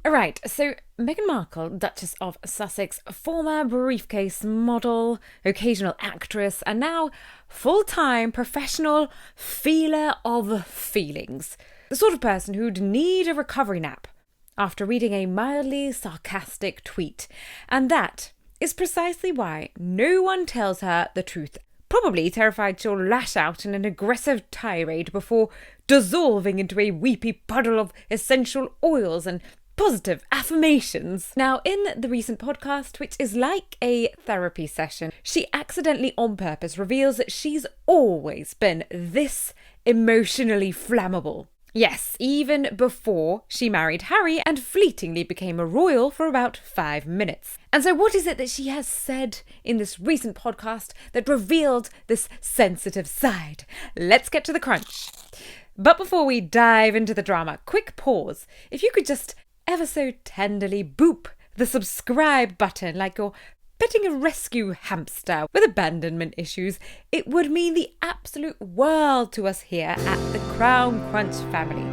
Right, so Meghan Markle, Duchess of Sussex, former briefcase model, occasional actress, and now full-time professional feeler of feelings. The sort of person who'd need a recovery nap after reading a mildly sarcastic tweet. And that is precisely why no one tells her the truth. Probably terrified she'll lash out in an aggressive tirade before dissolving into a weepy puddle of essential oils and positive affirmations. Now, in the recent podcast, which is like a therapy session, she accidentally on purpose reveals that she's always been this emotionally flammable. Yes, even before she married Harry and fleetingly became a royal for about 5 minutes. And so what is it that she has said in this recent podcast that revealed this sensitive side? Let's get to the crunch. But before we dive into the drama, quick pause. If you could just ever so tenderly boop the subscribe button like you're petting a rescue hamster with abandonment issues, it would mean the absolute world to us here at the Crown Crunch family.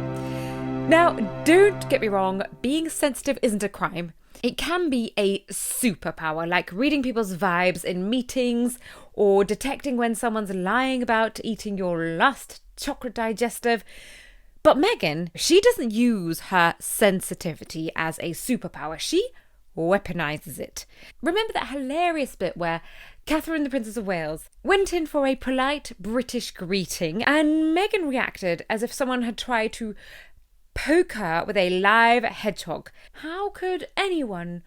Now, don't get me wrong, being sensitive isn't a crime. It can be a superpower, like reading people's vibes in meetings or detecting when someone's lying about eating your last chocolate digestive. But Meghan, she doesn't use her sensitivity as a superpower. She weaponizes it. Remember that hilarious bit where Catherine, the Princess of Wales, went in for a polite British greeting and Meghan reacted as if someone had tried to poke her with a live hedgehog? How could anyone,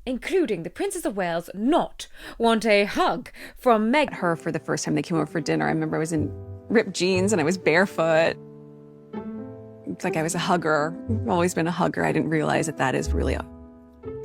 including the Princess of Wales, not want a hug from Meghan? Her for the first time they came over for dinner. I remember I was in ripped jeans and I was barefoot. It's like I was a hugger. I've always been a hugger. I didn't realize that is really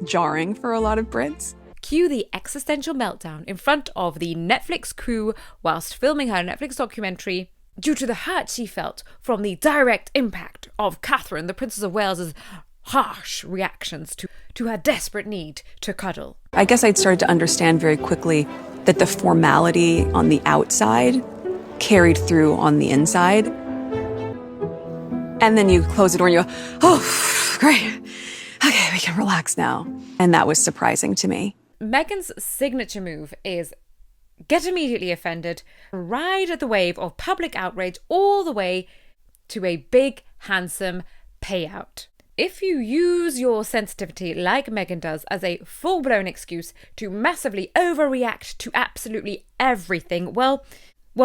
jarring for a lot of Brits. Cue the existential meltdown in front of the Netflix crew whilst filming her Netflix documentary due to the hurt she felt from the direct impact of Catherine, the Princess of Wales's harsh reactions to her desperate need to cuddle. I guess I'd started to understand very quickly that the formality on the outside carried through on the inside. And then you close the door and you go, oh, great. Okay, we can relax now. And that was surprising to me. Meghan's signature move is get immediately offended, ride the wave of public outrage all the way to a big, handsome payout. If you use your sensitivity like Meghan does as a full-blown excuse to massively overreact to absolutely everything, well,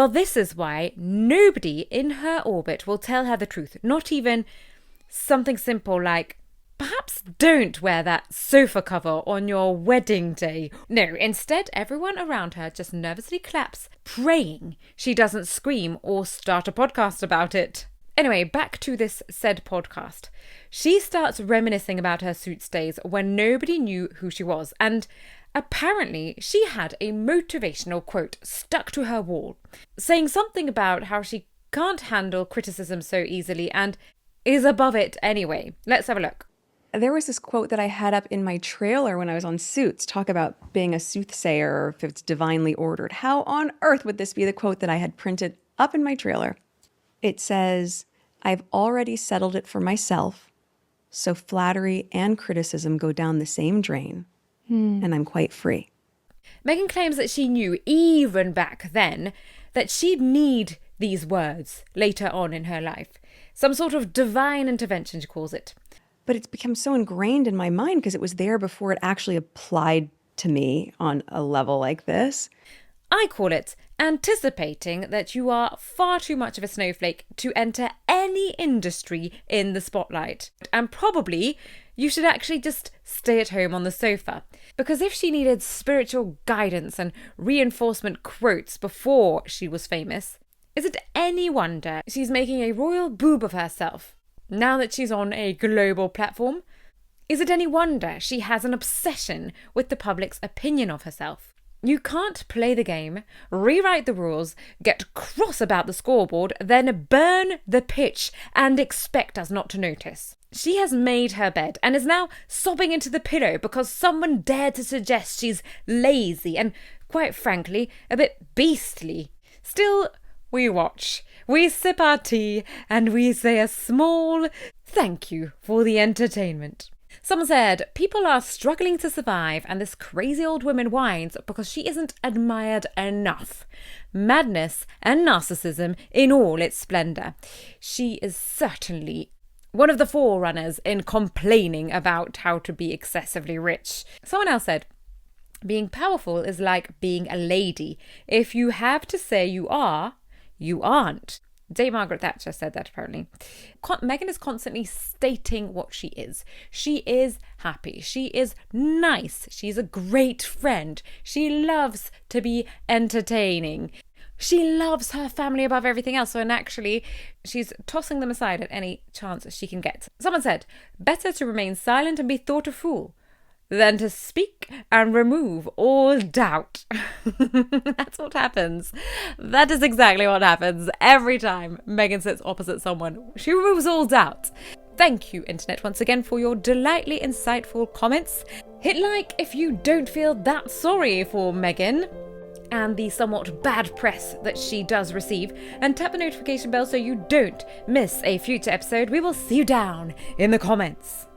this is why nobody in her orbit will tell her the truth. Not even something simple like, perhaps don't wear that sofa cover on your wedding day. No, instead, everyone around her just nervously claps, praying she doesn't scream or start a podcast about it. Anyway, back to this said podcast. She starts reminiscing about her Suits days when nobody knew who she was, and apparently she had a motivational quote stuck to her wall, saying something about how she can't handle criticism so easily and is above it anyway. Let's have a look. There was this quote that I had up in my trailer when I was on Suits, talk about being a soothsayer or if it's divinely ordered. How on earth would this be the quote that I had printed up in my trailer? It says, I've already settled it for myself, so flattery and criticism go down the same drain, and I'm quite free. Meghan claims that she knew, even back then, that she'd need these words later on in her life. Some sort of divine intervention, she calls it. But it's become so ingrained in my mind because it was there before it actually applied to me on a level like this. I call it anticipating that you are far too much of a snowflake to enter any industry in the spotlight. And probably you should actually just stay at home on the sofa. Because if she needed spiritual guidance and reinforcement quotes before she was famous, is it any wonder she's making a royal boob of herself now that she's on a global platform? Is it any wonder she has an obsession with the public's opinion of herself? You can't play the game, rewrite the rules, get cross about the scoreboard, then burn the pitch and expect us not to notice. She has made her bed and is now sobbing into the pillow because someone dared to suggest she's lazy and, quite frankly, a bit beastly. Still, we watch, we sip our tea, and we say a small thank you for the entertainment. Someone said, people are struggling to survive and this crazy old woman whines because she isn't admired enough. Madness and narcissism in all its splendour. She is certainly one of the forerunners in complaining about how to be excessively rich. Someone else said, being powerful is like being a lady. If you have to say you are, you aren't. Dame Margaret Thatcher said that, apparently. Meghan is constantly stating what she is. She is happy. She is nice. She's a great friend. She loves to be entertaining. She loves her family above everything else. So, and actually, she's tossing them aside at any chance she can get. Someone said, better to remain silent and be thought a fool than to speak and remove all doubt. That's what happens. That is exactly what happens every time Meghan sits opposite someone. She removes all doubt. Thank you, Internet, once again for your delightfully insightful comments. Hit like if you don't feel that sorry for Meghan and the somewhat bad press that she does receive, and tap the notification bell so you don't miss a future episode. We will see you down in the comments.